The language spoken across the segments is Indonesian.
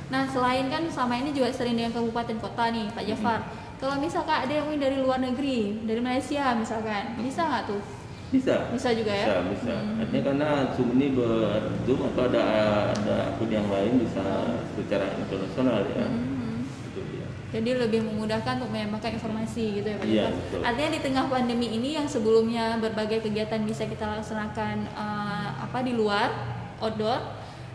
Nah selain kan selama ini juga sering dengan kabupaten kota nih Pak Jafar. Kalau misalkan ada yang dari luar negeri, dari Malaysia misalkan, bisa nggak tuh? Bisa juga ya? Bisa. Artinya karena Zoom ini ber-Zoom atau ada akun yang lain bisa secara internasional ya. Itu dia. Jadi lebih memudahkan untuk menyampaikan informasi gitu ya Pak Iya, Jafar. betul. Artinya di tengah pandemi ini yang sebelumnya berbagai kegiatan bisa kita laksanakan di luar, outdoor,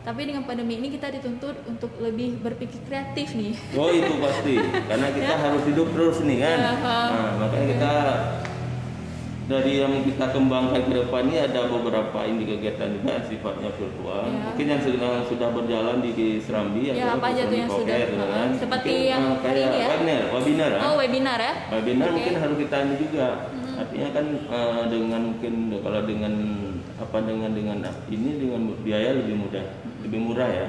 tapi dengan pandemi ini kita dituntut untuk lebih berpikir kreatif nih. Oh itu pasti, karena kita harus hidup terus nih kan. Nah, makanya kita dari yang kita kembangkan ke depan ini ada beberapa ini kegiatan juga yang sifatnya virtual. Mungkin yang sudah berjalan di Serambi ya, apa aja tuh yang sudah kan? seperti mungkin, yang kayak ini ya? webinar. Oh webinar ya? Webinar mungkin harus kita ini juga. Artinya kan dengan mungkin kalau dengan ini dengan biaya lebih murah ya.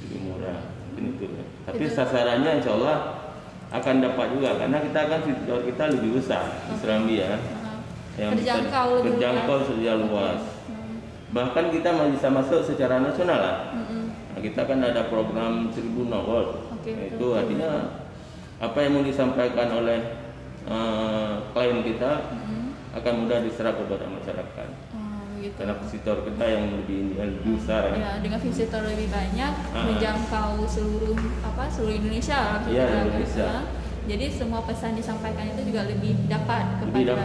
Lebih murah mungkin itu. Tapi sasarannya insya Allah akan dapat juga karena kita lebih besar di Serambi ya. Yang terjangkau secara luas. Bahkan kita bisa masuk secara nasional lah. Nah, kita kan ada program 1000 Volt. Itu artinya apa yang mau disampaikan oleh klien kita akan mudah diserap kepada masyarakat. Gitu. Karena visitor kita yang lebih besar ya. Dengan visitor lebih banyak menjangkau seluruh Indonesia. Iya, Indonesia. Jadi semua pesan disampaikan itu juga lebih dapat kepada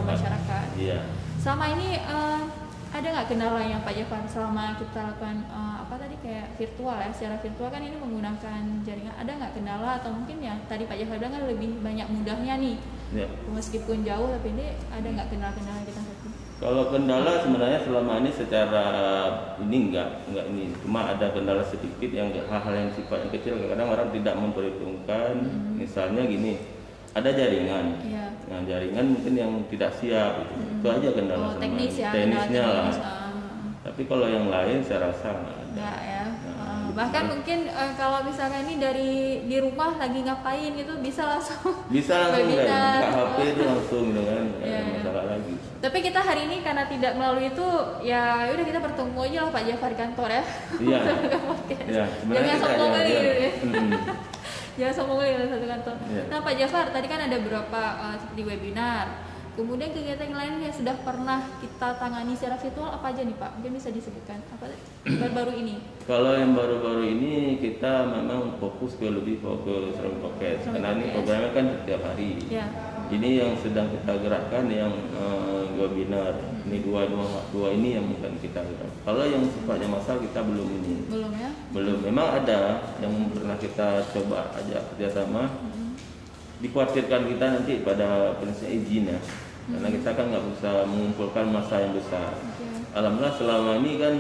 masyarakat. Iya. Selama ini ada nggak kendala yang Pak Jafar selama kita lakukan kayak virtual ya, secara virtual kan ini menggunakan jaringan, ada nggak kendala atau mungkin ya tadi Pak Jafar bilang kan lebih banyak mudahnya nih, meskipun jauh tapi ini ada nggak kendala-kendala kita hadapi? Kalau kendala sebenarnya selama ini secara ini enggak ini, cuma ada kendala sedikit yang hal-hal yang sifatnya kecil kadang orang tidak memperhitungkan. Misalnya gini, ada jaringan, nah jaringan mungkin yang tidak siap itu aja kendala teknisnya lah. Tapi kalau yang lain saya rasa enggak ya. Bahkan mungkin kalau misalnya ini di rumah lagi ngapain gitu bisa langsung kan buka HP itu langsung gitu kan, nggak ada masalah lagi. Tapi kita hari ini karena tidak melalui itu ya udah kita bertemu aja lah Pak Jafar di kantor ya. Iya. Jangan sombong kali gitu ya. Jangan sombong kali satu kantor. Nah Pak Jafar tadi kan ada beberapa seperti webinar. Kemudian kegiatan yang lain yang sudah pernah kita tangani secara virtual apa aja nih Pak? Mungkin bisa disebutkan apa baru-baru ini? Kalau yang baru-baru ini kita memang fokus lebih ke Serambi Podcast karena ini programnya kan setiap hari. Ini yang sedang kita gerakkan yang webinar. Ini dua ini yang bukan kita gerak. Kalau yang sifatnya massal kita belum ini. Belum ya? Belum. Memang ada yang pernah kita coba ajak kerjasama. Dikhawatirkan kita nanti pada prinsip izin ya, karena kita kan nggak bisa mengumpulkan massa yang besar. Alhamdulillah selama ini kan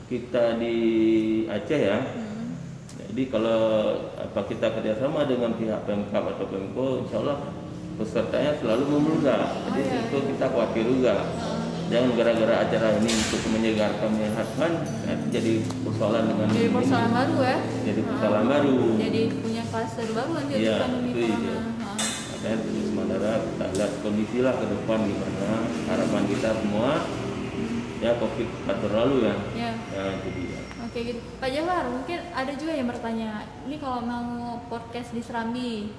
kita di Aceh ya, jadi kalau kita kerjasama dengan pihak Pemkab atau Pemko, insya Allah pesertanya selalu membludak. Jadi itu kita khawatir juga. Jangan gara-gara acara ini untuk menyegarkan, menyehatkan, jadi persoalan dengan jadi persoalan baru ya. Jadi persoalan baru. Jadi punya kluster baru nanti pandemi corona. Makanya terus Mandara kita lihat kondisi lah ke depan gimana. Harapan kita semua ya COVID cepat berlalu ya. Nah, jadi ya. Oke, gitu. Pak Jafar, mungkin ada juga yang bertanya, ini kalau mau podcast di Serambi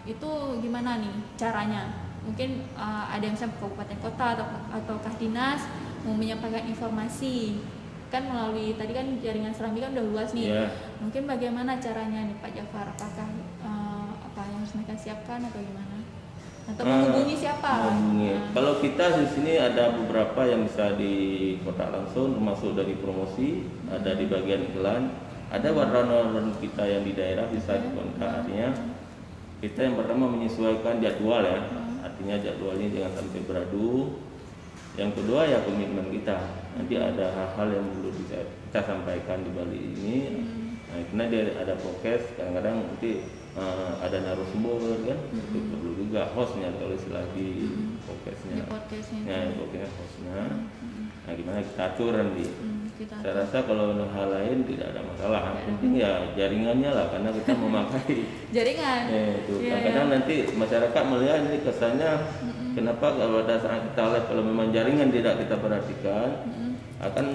itu gimana nih caranya? Mungkin ada yang misalnya kabupaten kota ataukah dinas mau menyampaikan informasi kan melalui tadi kan jaringan Serambi kan udah luas nih. Mungkin bagaimana caranya nih Pak Jafar? Apakah apa yang harus mereka siapkan atau gimana? Atau menghubungi siapa? Kalau kita di sini ada beberapa yang bisa di kontak langsung, termasuk dari promosi, ada di bagian iklan, ada warna-warna kita yang di daerah bisa dikontak. Artinya kita yang pertama menyesuaikan jadwal ya. Artinya jadwalnya jangan sampai beradu. Yang kedua ya komitmen kita. Nanti ada hal-hal yang perlu kita sampaikan di Bali ini. Nah, karena dia ada podcast, kadang-kadang nanti ada narasumber kan, itu perlu juga hostnya kalau istilah di podcastnya. Ya, podcastnya hostnya. Nah, gimana kita atur nanti. Saya rasa kalau hal lain tidak ada masalah. Yang penting ya jaringannya lah, karena kita memakai jaringan. Itu kadang-kadang nanti masyarakat melihat ini kesannya kenapa pada saat kita live kalau memang jaringan tidak kita perhatikan akan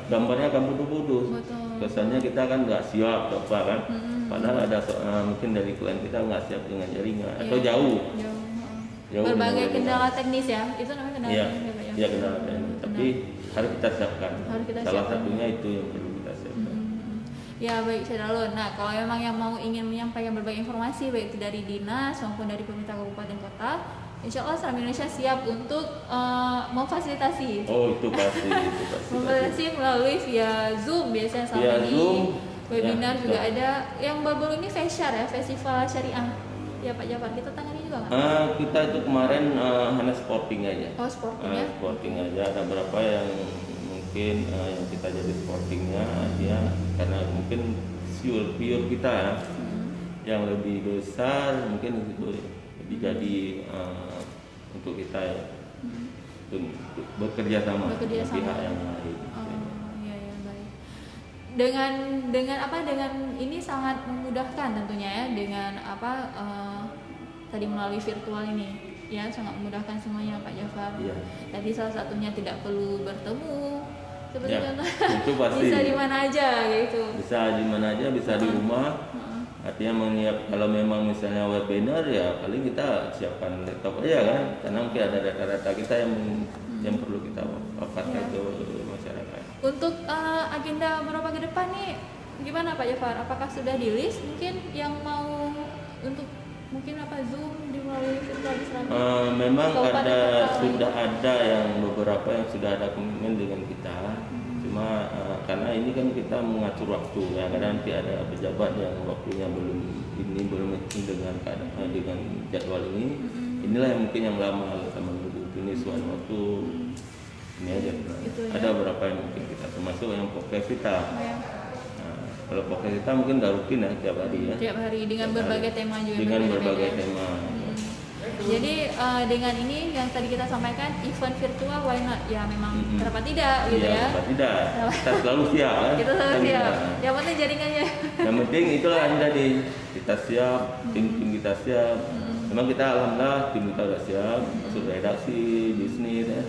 gambarnya akan putus-putus. kesannya kita kan nggak siap atau apa kan. Padahal ada mungkin dari klien kita nggak siap dengan jaringan atau jauh. Berbagai kendala teknis ya, itu namanya kendala teknis ya Pak ya? Iya kendala teknis, tapi harus kita siapkan. Salah siapkan. satunya itu yang perlu kita siapkan. Ya baik Syedalun. Nah kalau memang yang mau ingin menyampaikan berbagai informasi baik itu dari dinas maupun dari pemerintah kabupaten kota, insya Allah Serambi Indonesia siap untuk memfasilitasi. Oh itu pasti. Memfasilitasi melalui via Zoom biasanya selama ini. Zoom, webinar ya, juga ada. Yang baru-baru ini Fesyar ya, Festival Syariah. Ya Pak Jafar, kita tangani juga nggak? Kita itu kemarin hanya sporting aja. Oh sporting ya? Sporting aja, ada berapa yang mungkin yang kita jadi sportingnya dia karena mungkin pure kita ya, yang lebih besar mungkin itu lebih jadi untuk kita ya, untuk bekerja sama pihak yang lain. Iya baik. Dengan ini sangat memudahkan tentunya ya, dengan tadi melalui virtual ini ya, sangat memudahkan semuanya Pak Jafar. Iya. Tadi salah satunya tidak perlu bertemu seperti ya, contoh itu pasti. Bisa di mana aja gitu. Bisa di mana aja, bisa di rumah. Artinya kalau memang misalnya webinar ya paling kita siapkan laptop aja kan, karena mungkin ada data-data kita yang perlu kita paparkan ke masyarakat. Untuk agenda beberapa ke depan nih gimana Pak Jafar? Apakah sudah di list mungkin yang mau untuk mungkin Zoom di melalui virtual di Serambi? Memang sudah ada yang beberapa yang sudah ada komitmen dengan kita. Cuma karena ini kan kita mengatur waktu ya, karena nanti ada pejabat yang waktunya belum matching dengan jadwal ini. Inilah yang mungkin yang lama sama menunggu penyusuan waktu ini aja. Ada beberapa yang mungkin kita termasuk yang podcast kita. Kalau podcast kita mungkin nggak rutin ya tiap hari ya. Tiap hari dengan berbagai tema juga. Dengan berbagai tema. Jadi dengan ini yang tadi kita sampaikan event virtual why not? Ya memang kenapa tidak gitu ya. Kenapa tidak? Kita selalu siap kan. Kita selalu siap. Yang penting jaringannya. Yang penting itulah yang tadi kita siap, tim kita siap. Memang kita alhamdulillah tim kita sudah siap, masuk redaksi, bisnis ya.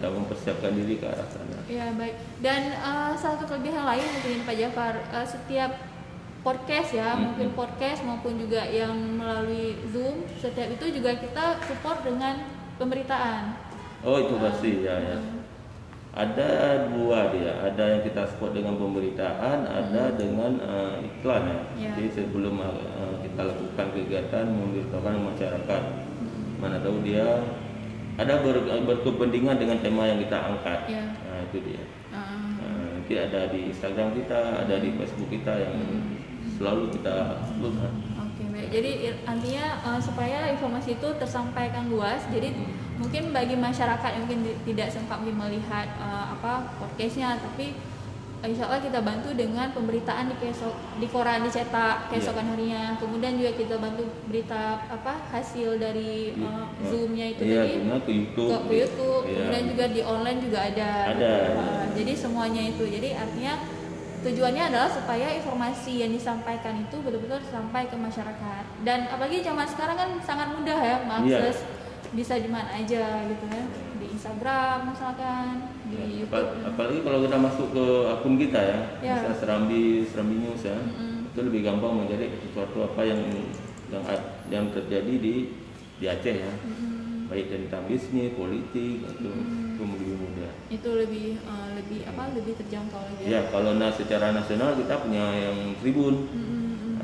Sudah mempersiapkan diri ke arah sana. Ya baik. Dan satu kelebihan lain mungkin Pak Jafar, setiap podcast ya, mungkin podcast maupun juga yang melalui Zoom, setiap itu juga kita support dengan pemberitaan. Oh itu pasti ya. Ada dua dia, ada yang kita support dengan pemberitaan, ada dengan iklan ya. Jadi sebelum kita lakukan kegiatan memberitahukan masyarakat, mana tahu dia ada berkepentingan dengan tema yang kita angkat. Nah itu dia. Nanti ada di Instagram kita, ada di Facebook kita yang selalu kita upload. Oke, baik. Jadi artinya supaya informasi itu tersampaikan luas. Jadi mungkin bagi masyarakat yang mungkin tidak sempat melihat podcastnya, tapi insya Allah kita bantu dengan pemberitaan di koran dicetak keesokan harinya. Kemudian juga kita bantu berita hasil dari Zoom-nya itu tadi ke YouTube. Kemudian juga di online juga ada. Jadi semuanya itu. Jadi artinya tujuannya adalah supaya informasi yang disampaikan itu betul-betul sampai ke masyarakat. Dan apalagi zaman sekarang kan sangat mudah ya mengakses, bisa di mana aja gitu ya, di Instagram misalkan, di YouTube. Apalagi kalau kita masuk ke akun kita ya, bisa Serambi News ya, itu lebih gampang menjadi sesuatu apa yang terjadi di Aceh ya, baik tentang bisnis, politik itu lebih mudah. Itu lebih terjangkau lagi. Ya kalau secara nasional kita punya yang Tribun.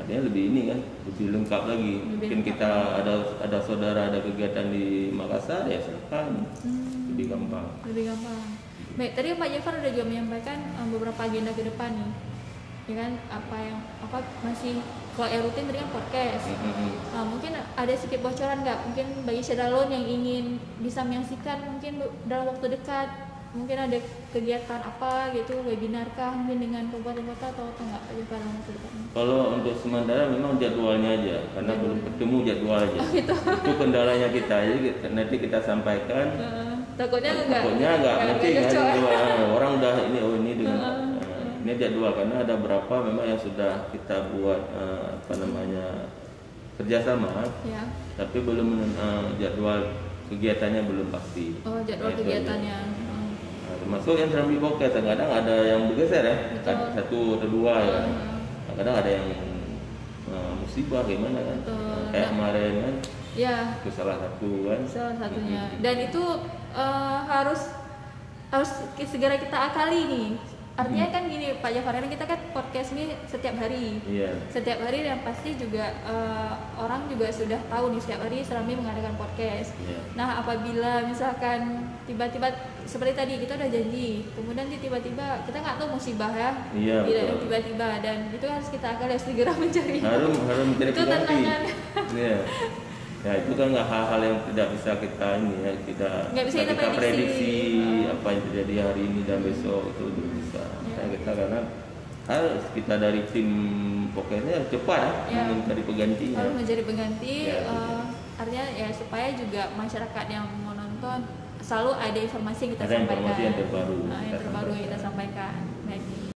Artinya lebih ini kan, lebih lengkap lagi. Mungkin kita ada saudara ada kegiatan di Makassar ya silakan. Lebih gampang. Baik, tadi Pak Jafar udah juga menyampaikan beberapa agenda ke depan nih. Ya kan, masih kalau rutin tadi kan podcast. Mungkin ada sedikit bocoran nggak? Mungkin bagi Syedalun yang ingin bisa menyaksikan mungkin dalam waktu dekat, mungkin ada kegiatan apa gitu, webinar kah mungkin dengan kabupaten kota atau enggak Pak Jafar dalam waktu dekat? Kalau untuk sementara memang jadwalnya aja, karena belum ketemu jadwal aja. Itu kendalanya kita, jadi nanti kita sampaikan. Takutnya enggak nanti orang udah ini dengan ini jadwal, karena ada berapa memang yang sudah kita buat kerjasama, tapi belum jadwal kegiatannya belum pasti. Jadwal kegiatannya. Termasuk yang Serambi Podcast, kadang ada yang bergeser ya, Betul. satu atau dua ya. Kadang ada yang musibah gimana kan, kayak Nah, kemarin kan, ya itu salah satu kan. salah satunya. Dan itu harus segera kita akali nih. Artinya kan gini Pak Jafar, ini kita kan podcast nih setiap hari. Iya. Setiap hari, dan pasti juga orang juga sudah tahu nih setiap hari Serambi mengadakan podcast. Iya. Nah, apabila misalkan tiba-tiba seperti tadi kita udah janji, kemudian tiba-tiba kita nggak tahu musibah ya. Iya, Tidak betul. tiba-tiba, dan itu harus kita akali, harus segera mencari. Harus mencari Itu pengganti. tantangan. Iya. Ya itu kan nggak hal-hal yang tidak bisa kita ini ya, Nggak bisa kita prediksi. prediksi apa yang terjadi hari ini dan besok, itu belum bisa. Ya. Kita karena harus kita dari tim pokoknya cepat Ya. mencari penggantinya. Harus mencari pengganti. Ya, Artinya ya supaya juga masyarakat yang menonton selalu ada informasi yang kita Ada sampaikan. informasi yang terbaru Nah, yang kita terbaru yang kita sampaikan. sampaikan. Baik.